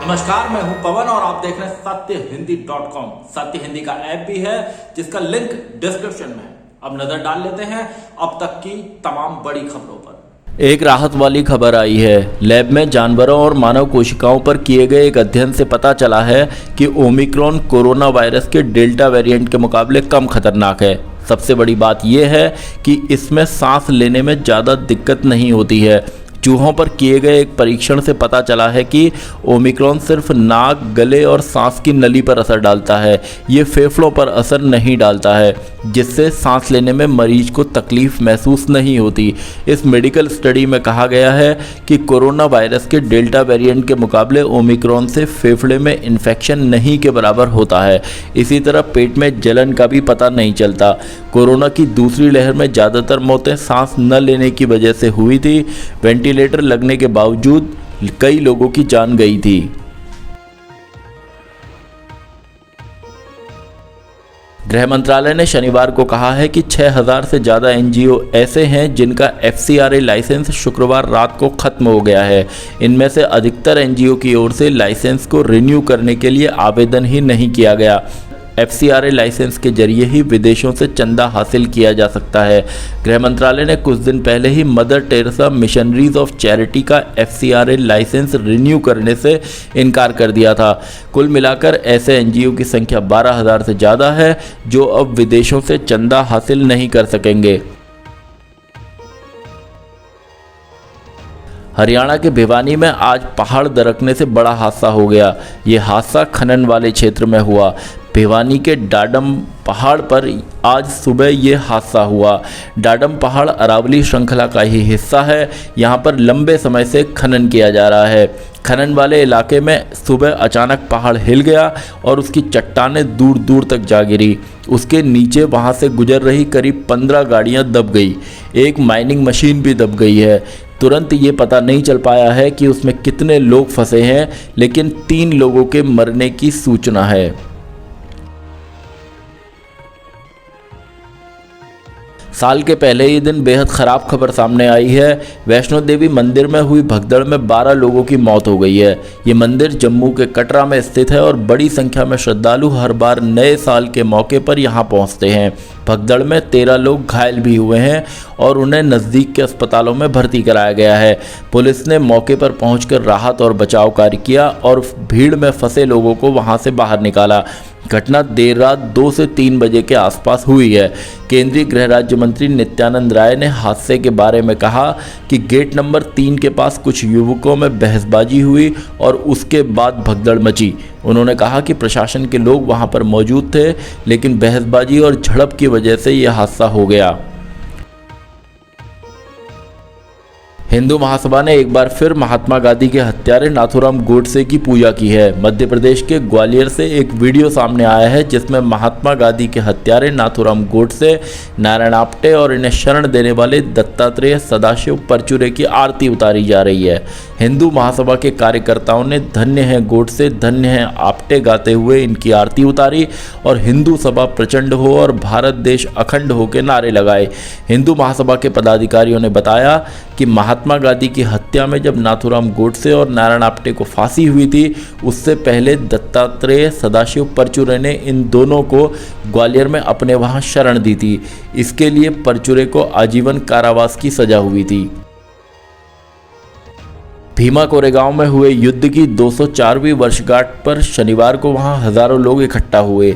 नमस्कार, मैं हूं पवन और आप देख रहे हैं सत्यहिंदी.com। सत्य हिंदी का ऐप भी है जिसका लिंक डिस्क्रिप्शन में है। अब नजर डाल लेते हैं अब तक की तमाम बड़ी खबरों पर। एक राहत वाली खबर आई है। लैब में जानवरों और मानव कोशिकाओं पर किए गए एक अध्ययन से पता चला है कि ओमिक्रॉन कोरोना वायरस के डेल्टा वेरिएंट के मुकाबले कम खतरनाक है। सबसे बड़ी बात यह है कि इसमें सांस लेने में ज़्यादा दिक्कत नहीं होती है। चूहों पर किए गए एक परीक्षण से पता चला है कि ओमिक्रॉन सिर्फ नाक, गले और सांस की नली पर असर डालता है। ये फेफड़ों पर असर नहीं डालता है, जिससे सांस लेने में मरीज को तकलीफ महसूस नहीं होती। इस मेडिकल स्टडी में कहा गया है कि कोरोना वायरस के डेल्टा वेरिएंट के मुकाबले ओमिक्रॉन से फेफड़े में इन्फेक्शन नहीं के बराबर होता है। इसी तरह पेट में जलन का भी पता नहीं चलता। कोरोना की दूसरी लहर में ज़्यादातर मौतें सांस न लेने की वजह से हुई थी। वेंटिलेटर लगने के बावजूद कई लोगों की जान गई थी। गृह मंत्रालय ने शनिवार को कहा है कि 6000 से ज़्यादा एनजीओ ऐसे हैं जिनका FCRA लाइसेंस शुक्रवार रात को खत्म हो गया है। इनमें से अधिकतर एनजीओ की ओर से लाइसेंस को रिन्यू करने के लिए आवेदन ही नहीं किया गया। FCRA लाइसेंस के जरिए ही विदेशों से चंदा हासिल किया जा सकता है। गृह मंत्रालय ने कुछ दिन पहले ही Mother Teresa Missionaries of Charity का FCRA लाइसेंस रिन्यू करने से इनकार कर दिया था। कुल मिलाकर ऐसे एनजीओ की संख्या 12000 से ज़्यादा है जो अब विदेशों से चंदा हासिल नहीं कर सकेंगे। हरियाणा के भिवानी में आज पहाड़ दरकने से बड़ा हादसा हो गया। ये हादसा खनन वाले क्षेत्र में हुआ। भिवानी के डाडम पहाड़ पर आज सुबह ये हादसा हुआ। डाडम पहाड़ अरावली श्रृंखला का ही हिस्सा है। यहाँ पर लंबे समय से खनन किया जा रहा है। खनन वाले इलाके में सुबह अचानक पहाड़ हिल गया और उसकी चट्टानें दूर दूर तक जा गिरी। उसके नीचे वहाँ से गुजर रही करीब 15 गाड़ियाँ दब गई। एक माइनिंग मशीन भी दब गई है। तुरंत ये पता नहीं चल पाया है कि उसमें कितने लोग फंसे हैं, लेकिन 3 लोगों के मरने की सूचना है। साल के पहले ही दिन बेहद ख़राब खबर सामने आई है। वैष्णो देवी मंदिर में हुई भगदड़ में 12 लोगों की मौत हो गई है। ये मंदिर जम्मू के कटरा में स्थित है और बड़ी संख्या में श्रद्धालु हर बार नए साल के मौके पर यहाँ पहुँचते हैं। भगदड़ में 13 लोग घायल भी हुए हैं और उन्हें नज़दीक के अस्पतालों में भर्ती कराया गया है। पुलिस ने मौके पर पहुंचकर राहत और बचाव कार्य किया और भीड़ में फंसे लोगों को वहां से बाहर निकाला। घटना देर रात 2 से 3 बजे के आसपास हुई है। केंद्रीय गृह राज्य मंत्री नित्यानंद राय ने हादसे के बारे में कहा कि गेट नंबर 3 के पास कुछ युवकों में बहसबाजी हुई और उसके बाद भगदड़ मची। उन्होंने कहा कि प्रशासन के लोग वहां पर मौजूद थे, लेकिन बहसबाजी और झड़प की वजह से यह हादसा हो गया। हिंदू महासभा ने एक बार फिर महात्मा गांधी के हत्यारे नाथूराम गोडसे की पूजा की है। मध्य प्रदेश के ग्वालियर से एक वीडियो सामने आया है जिसमें महात्मा गांधी के हत्यारे नाथूराम गोडसे, नारायण आप्टे और इन्हें शरण देने वाले दत्तात्रेय सदाशिव परचुरे की आरती उतारी जा रही है। हिंदू महासभा के कार्यकर्ताओं ने धन्य है गोडसे, धन्य है आप्टे गाते हुए इनकी आरती उतारी और हिंदू सभा प्रचंड हो और भारत देश अखंड हो के नारे लगाए। हिंदू महासभा के पदाधिकारियों ने बताया कि महात्मा गांधी की हत्या में जब नाथूराम गोडसे और नारायण आप्टे को फांसी हुई थी, उससे पहले दत्तात्रेय सदाशिव परचुरे ने इन दोनों को ग्वालियर में अपने वहां शरण दी थी। इसके लिए परचुरे को आजीवन कारावास की सजा हुई थी। भीमा कोरेगांव में हुए युद्ध की 204वीं वर्षगांठ पर शनिवार को वहां हजारों लोग इकट्ठा हुए।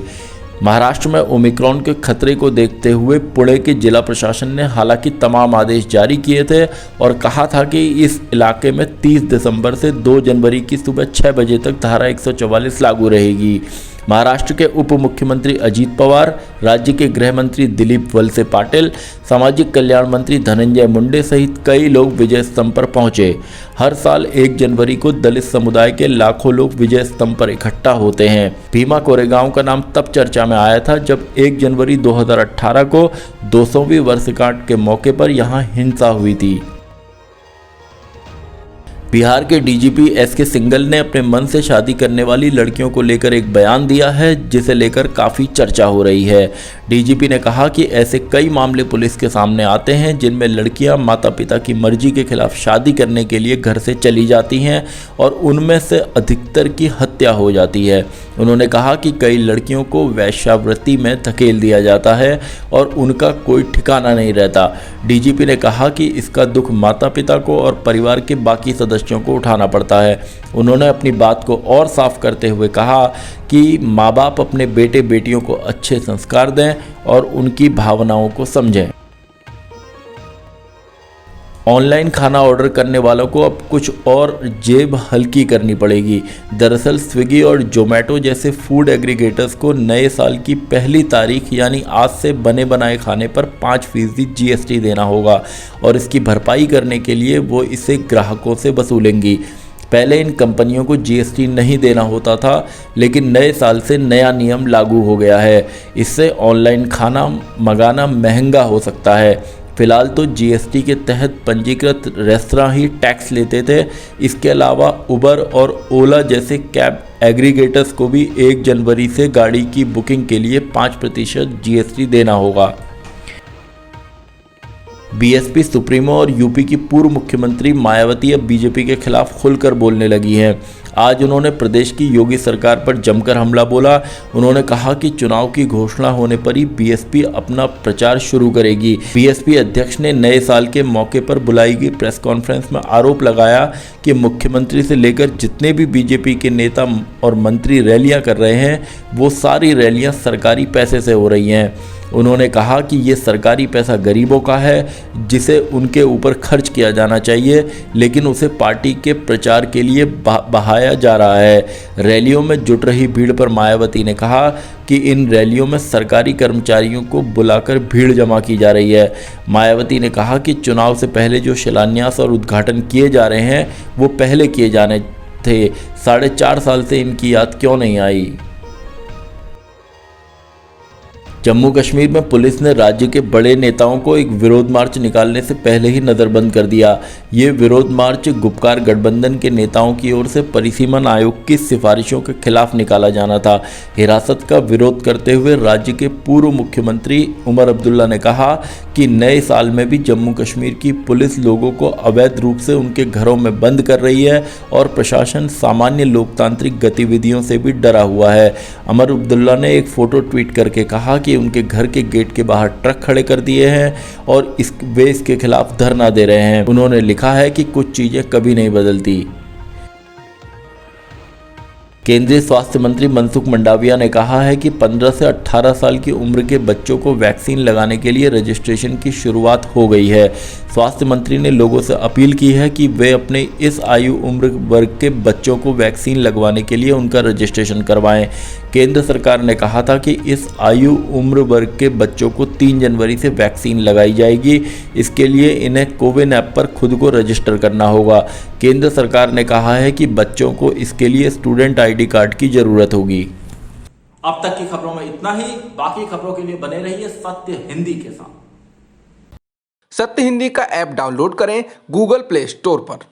महाराष्ट्र में ओमिक्रॉन के खतरे को देखते हुए पुणे के जिला प्रशासन ने हालांकि तमाम आदेश जारी किए थे और कहा था कि इस इलाके में 30 दिसंबर से 2 जनवरी की सुबह 6 बजे तक धारा 144 लागू रहेगी। महाराष्ट्र के उप मुख्यमंत्री अजीत पवार, राज्य के गृह मंत्री दिलीप वलसे पाटिल, सामाजिक कल्याण मंत्री धनंजय मुंडे सहित कई लोग विजय स्तंभ पर पहुंचे। हर साल 1 जनवरी को दलित समुदाय के लाखों लोग विजय स्तंभ पर इकट्ठा होते हैं। भीमा कोरेगांव का नाम तब चर्चा में आया था जब 1 जनवरी 2018 को 200वीं वर्षगांठ के मौके पर यहां हिंसा हुई थी। बिहार के डीजीपी एसके सिंघल ने अपने मन से शादी करने वाली लड़कियों को लेकर एक बयान दिया है, जिसे लेकर काफ़ी चर्चा हो रही है। डीजीपी ने कहा कि ऐसे कई मामले पुलिस के सामने आते हैं जिनमें लड़कियां माता पिता की मर्जी के खिलाफ शादी करने के लिए घर से चली जाती हैं और उनमें से अधिकतर की हत्या हो जाती है। उन्होंने कहा कि कई लड़कियों को वेश्यावृत्ति में धकेल दिया जाता है और उनका कोई ठिकाना नहीं रहता। डीजीपी ने कहा कि इसका दुख माता पिता को और परिवार के बाकी सदस्यों को उठाना पड़ता है। उन्होंने अपनी बात को और साफ करते हुए कहा कि माँ बाप अपने बेटे बेटियों को अच्छे संस्कार दें और उनकी भावनाओं को समझें। ऑनलाइन खाना ऑर्डर करने वालों को अब कुछ और जेब हल्की करनी पड़ेगी। दरअसल स्विगी और जोमेटो जैसे फूड एग्रीगेटर्स को नए साल की पहली तारीख यानी आज से बने बनाए खाने पर 5% जीएसटी देना होगा और इसकी भरपाई करने के लिए वो इसे ग्राहकों से वसूलेंगी। पहले इन कंपनियों को जीएसटी नहीं देना होता था, लेकिन नए साल से नया नियम लागू हो गया है। इससे ऑनलाइन खाना मंगाना महंगा हो सकता है। फिलहाल तो जीएसटी के तहत पंजीकृत रेस्तरां ही टैक्स लेते थे। इसके अलावा उबर और ओला जैसे कैब एग्रीगेटर्स को भी 1 जनवरी से गाड़ी की बुकिंग के लिए 5% जीएसटी देना होगा। बीएसपी सुप्रीमो और यूपी की पूर्व मुख्यमंत्री मायावती अब बीजेपी के खिलाफ खुलकर बोलने लगी हैं। आज उन्होंने प्रदेश की योगी सरकार पर जमकर हमला बोला। उन्होंने कहा कि चुनाव की घोषणा होने पर ही बीएसपी अपना प्रचार शुरू करेगी। बीएसपी अध्यक्ष ने नए साल के मौके पर बुलाई गई प्रेस कॉन्फ्रेंस में आरोप लगाया कि मुख्यमंत्री से लेकर जितने भी बीजेपी के नेता और मंत्री रैलियां कर रहे हैं, वो सारी रैलियां सरकारी पैसे से हो रही हैं। उन्होंने कहा कि ये सरकारी पैसा गरीबों का है, जिसे उनके ऊपर खर्च किया जाना चाहिए, लेकिन उसे पार्टी के प्रचार के लिए बहाया जा रहा है। रैलियों में जुट रही भीड़ पर मायावती ने कहा कि इन रैलियों में सरकारी कर्मचारियों को बुलाकर भीड़ जमा की जा रही है। मायावती ने कहा कि चुनाव से पहले जो शिलान्यास और उद्घाटन किए जा रहे हैं, वो पहले किए जाने थे। 4.5 साल से इनकी याद क्यों नहीं आई। जम्मू कश्मीर में पुलिस ने राज्य के बड़े नेताओं को एक विरोध मार्च निकालने से पहले ही नज़रबंद कर दिया। ये विरोध मार्च गुपकार गठबंधन के नेताओं की ओर से परिसीमन आयोग की सिफारिशों के खिलाफ निकाला जाना था। हिरासत का विरोध करते हुए राज्य के पूर्व मुख्यमंत्री उमर अब्दुल्ला ने कहा कि नए साल में भी जम्मू कश्मीर की पुलिस लोगों को अवैध रूप से उनके घरों में बंद कर रही है और प्रशासन सामान्य लोकतांत्रिक गतिविधियों से भी डरा हुआ है। उमर अब्दुल्ला ने एक फ़ोटो ट्वीट करके कहा कि उनके घर के गेट के बाहर ट्रक खड़े कर दिए हैं और वे इसके खिलाफ धरना दे रहे हैं। उन्होंने लिखा है कि कुछ चीज़ें कभी नहीं बदलती। केंद्रीय स्वास्थ्य मंत्री मनसुख मंडाविया ने कहा है कि 15 से 18 साल की उम्र के बच्चों को वैक्सीन लगाने के लिए रजिस्ट्रेशन की शुरुआत हो गई है। स्वास्थ्य मंत्री ने लोगों से अपील की है कि वे अपने इस आयु उम्र वर्ग के बच्चों को वैक्सीन लगवाने के लिए उनका रजिस्ट्रेशन करवाएं। केंद्र सरकार ने कहा था कि इस आयु उम्र वर्ग के बच्चों को 3 जनवरी से वैक्सीन लगाई जाएगी। इसके लिए इन्हें कोविन ऐप पर खुद को रजिस्टर करना होगा। केंद्र सरकार ने कहा है कि बच्चों को इसके लिए स्टूडेंट आईडी कार्ड की जरूरत होगी। अब तक की खबरों में इतना ही। बाकी खबरों के लिए बने रहिए सत्य हिंदी के साथ। सत्य हिंदी का ऐप डाउनलोड करें गूगल प्ले स्टोर पर।